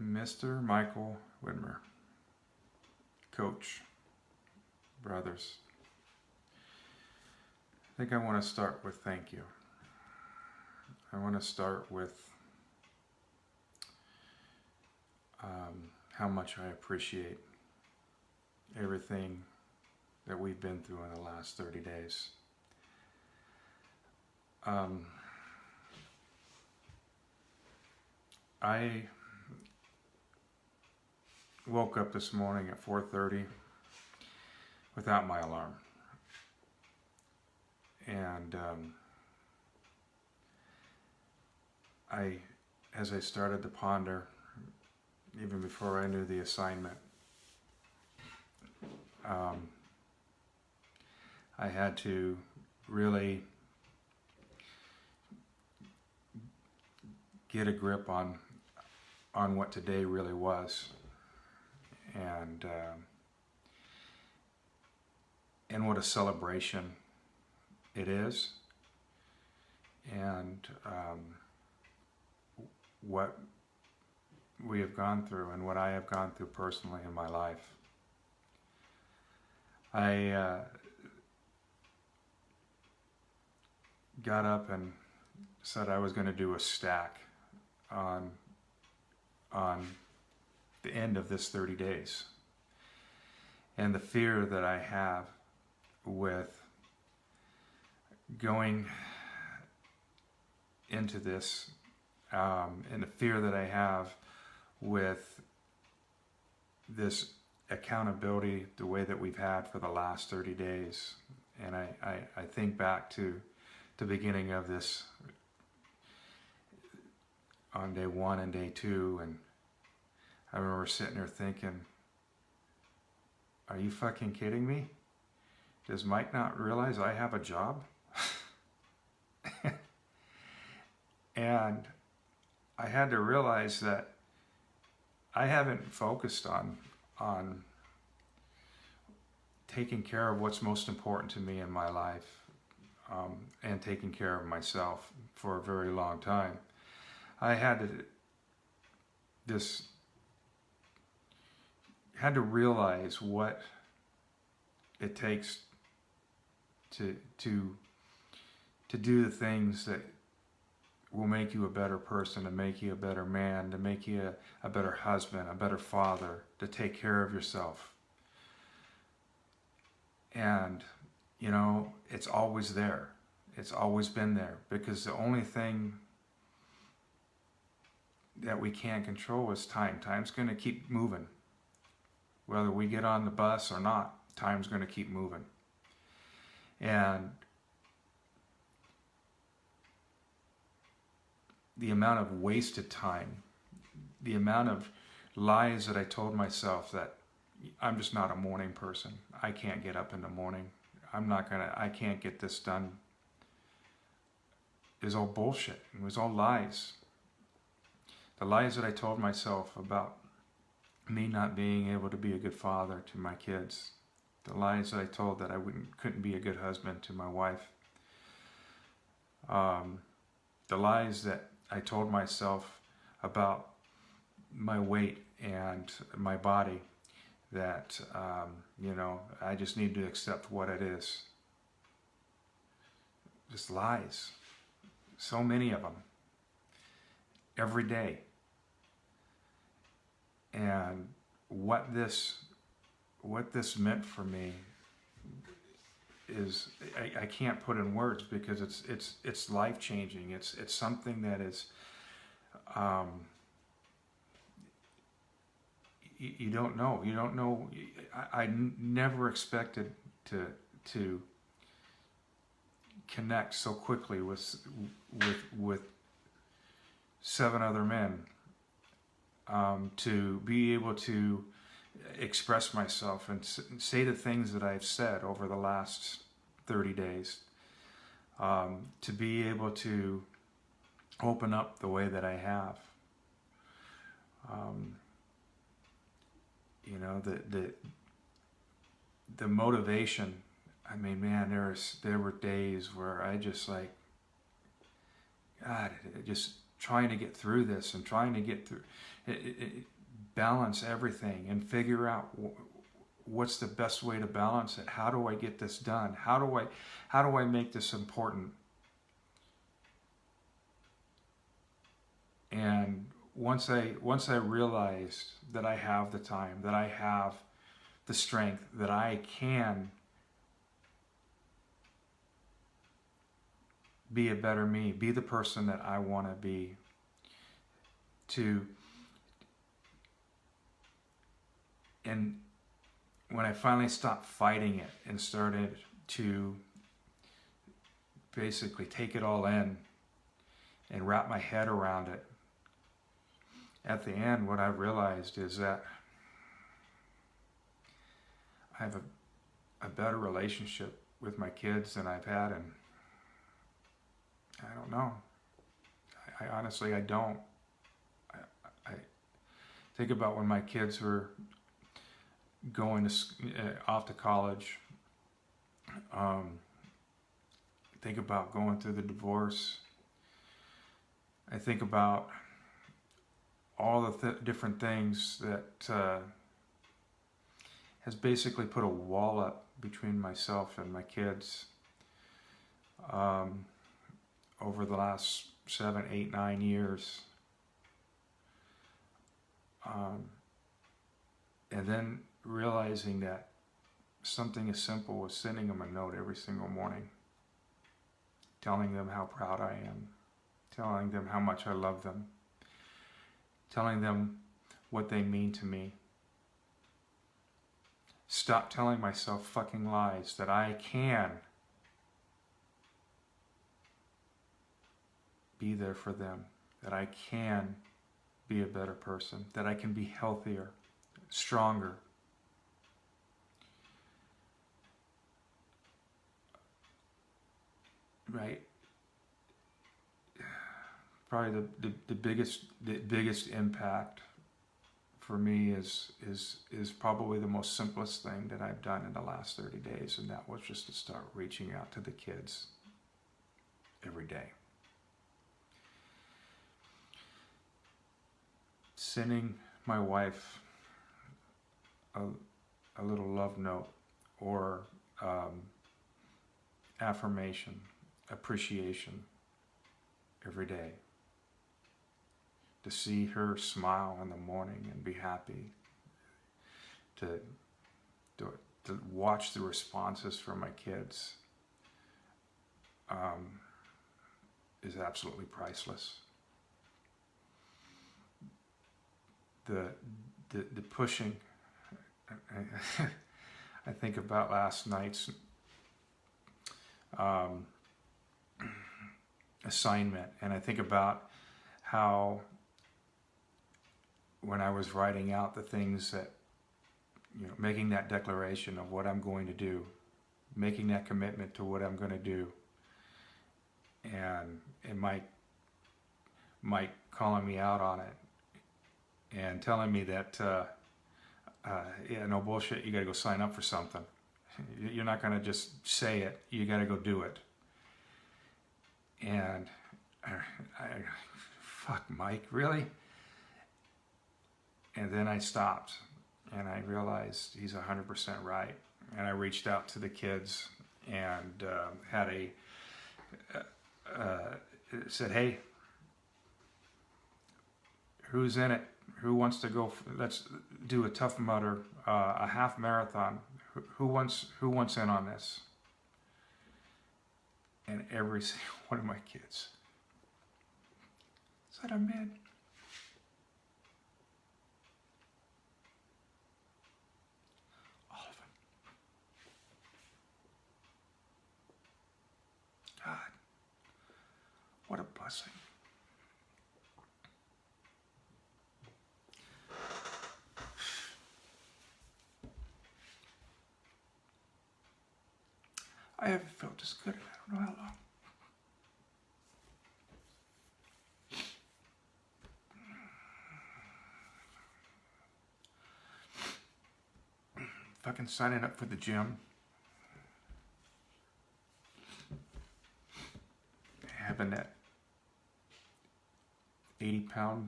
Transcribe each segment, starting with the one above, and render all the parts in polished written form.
Mr. Michael Whitmer, Coach, brothers. I think I want to start with thank you. I want to start with how much I appreciate everything that we've been through in the last 30 days. I woke up this morning at 4:30 without my alarm. And as I started to ponder, even before I knew the assignment, I had to really get a grip on what today really was, and what a celebration it is, and what we have gone through and what I have gone through personally in my life. I got up and said I was going to do a stack on the end of this 30 days. And the fear that I have with going into this, and the fear that I have with this accountability the way that we've had for the last 30 days. And I think back to the beginning of this on day 1 and day 2, and I remember sitting there thinking, are you fucking kidding me? Does Mike not realize I have a job? And I had to realize that I haven't focused on taking care of what's most important to me in my life, and taking care of myself for a very long time. I had to realize what it takes to do the things that will make you a better person, to make you a better man, to make you a better husband, a better father, to take care of yourself. And, you know, it's always there. It's always been there, because the only thing that we can't control is time. Time's going to keep moving. Whether we get on the bus or not, time's going to keep moving. And the amount of wasted time, the amount of lies that I told myself that I'm just not a morning person. I can't get up in the morning. I can't get this done. It was all bullshit. It was all lies. The lies that I told myself about me not being able to be a good father to my kids. The lies that I told that I couldn't be a good husband to my wife. The lies that I told myself about my weight and my body, that, I just need to accept what it is. Just lies. So many of them. Every day. And what this meant for me is, I can't put in words, because it's life changing. It's something that is, you don't know. I never expected to connect so quickly with 7 other men, to be able to express myself and say the things that I've said over the last 30 days, to be able to open up the way that I have. The motivation, I mean, man, there were days where I just like, God, just trying to get through this and trying to get through. balance everything and figure out what's the best way to balance it. How do I get this done? How do I make this important? And once I realized that I have the time, that I have the strength, that I can be a better me, be the person that I want to be, and when I finally stopped fighting it and started to basically take it all in and wrap my head around it, at the end, what I realized is that I have a better relationship with my kids than I've had, and I don't know. I honestly, I don't. I think about when my kids were going off to college. Think about going through the divorce. I think about all the different things that has basically put a wall up between myself and my kids over the last 7, 8, 9 years. And then realizing that something as simple as sending them a note every single morning, telling them how proud I am, telling them how much I love them, telling them what they mean to me. Stop telling myself fucking lies that I can be there for them, that I can be a better person, that I can be healthier, stronger. Right? Probably the biggest impact for me is probably the most simplest thing that I've done in the last 30 days, and that was just to start reaching out to the kids every day. Sending my wife a little love note or affirmation, appreciation every day. To see her smile in the morning and be happy, to watch the responses from my kids is absolutely priceless. The pushing, I think about last night's assignment, and I think about how when I was writing out the things that, making that declaration of what I'm going to do, making that commitment to what I'm going to do, and Mike calling me out on it and telling me that, yeah, no bullshit, you got to go sign up for something. You're not going to just say it, you got to go do it. And fuck, Mike, really? And then I stopped and I realized he's 100% right. And I reached out to the kids and had said, hey, who's in it? Who wants to go? Let's do a Tough Mudder, a half marathon. Who wants in on this? And every single one of my kids said, I'm in. All of them. God, what a blessing. I haven't felt as good in I don't know how long. Fucking signing up for the gym. Having that 80-pound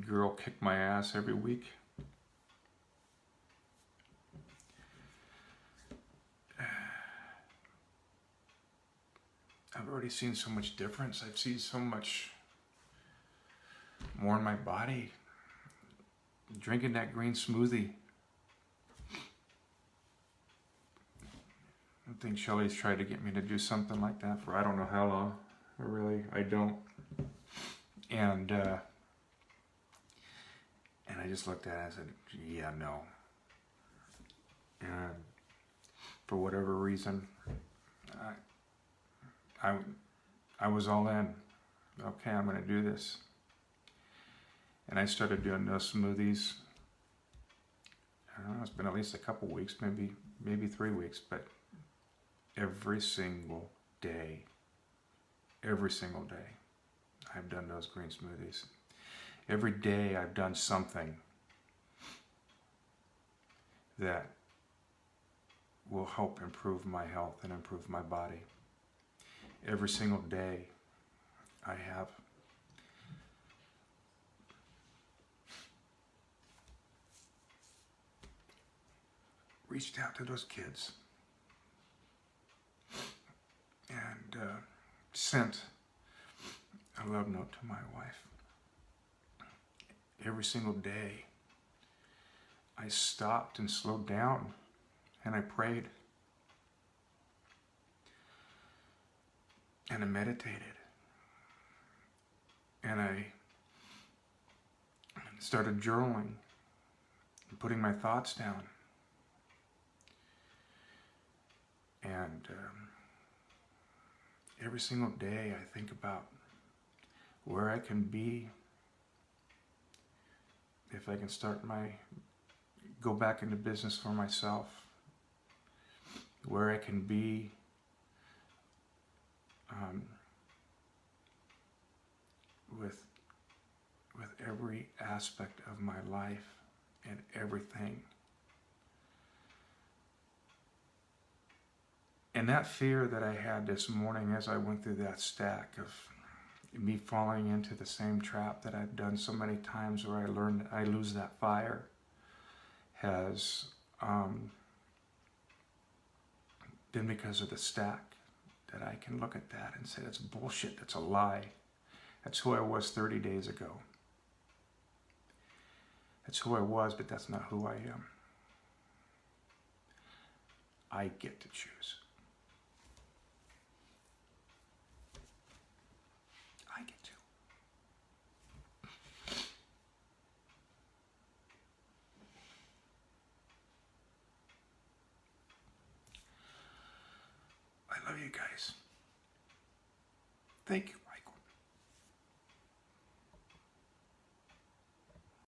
girl kick my ass every week. I've already seen so much difference. I've seen so much more in my body. Drinking that green smoothie. I think Shelly's tried to get me to do something like that for I don't know how long. I don't. And I just looked at it and I said, yeah, no. And for whatever reason, I was all in. Okay, I'm going to do this. And I started doing those smoothies. I don't know, it's been at least a couple weeks, maybe 3 weeks, but every single day, I've done those green smoothies. Every day I've done something that will help improve my health and improve my body. Every single day I have reached out to those kids and sent a love note to my wife. Every single day I stopped and slowed down and I prayed and I meditated and I started journaling and putting my thoughts down. And every single day I think about where I can be if I can go back into business for myself, where I can be with every aspect of my life and everything. And that fear that I had this morning as I went through that stack of me falling into the same trap that I've done so many times where I learned I lose that fire has been because of the stack, that I can look at that and say, that's bullshit, that's a lie. That's who I was 30 days ago. That's who I was, but that's not who I am. I get to choose. I get to. I love you guys. Thank you.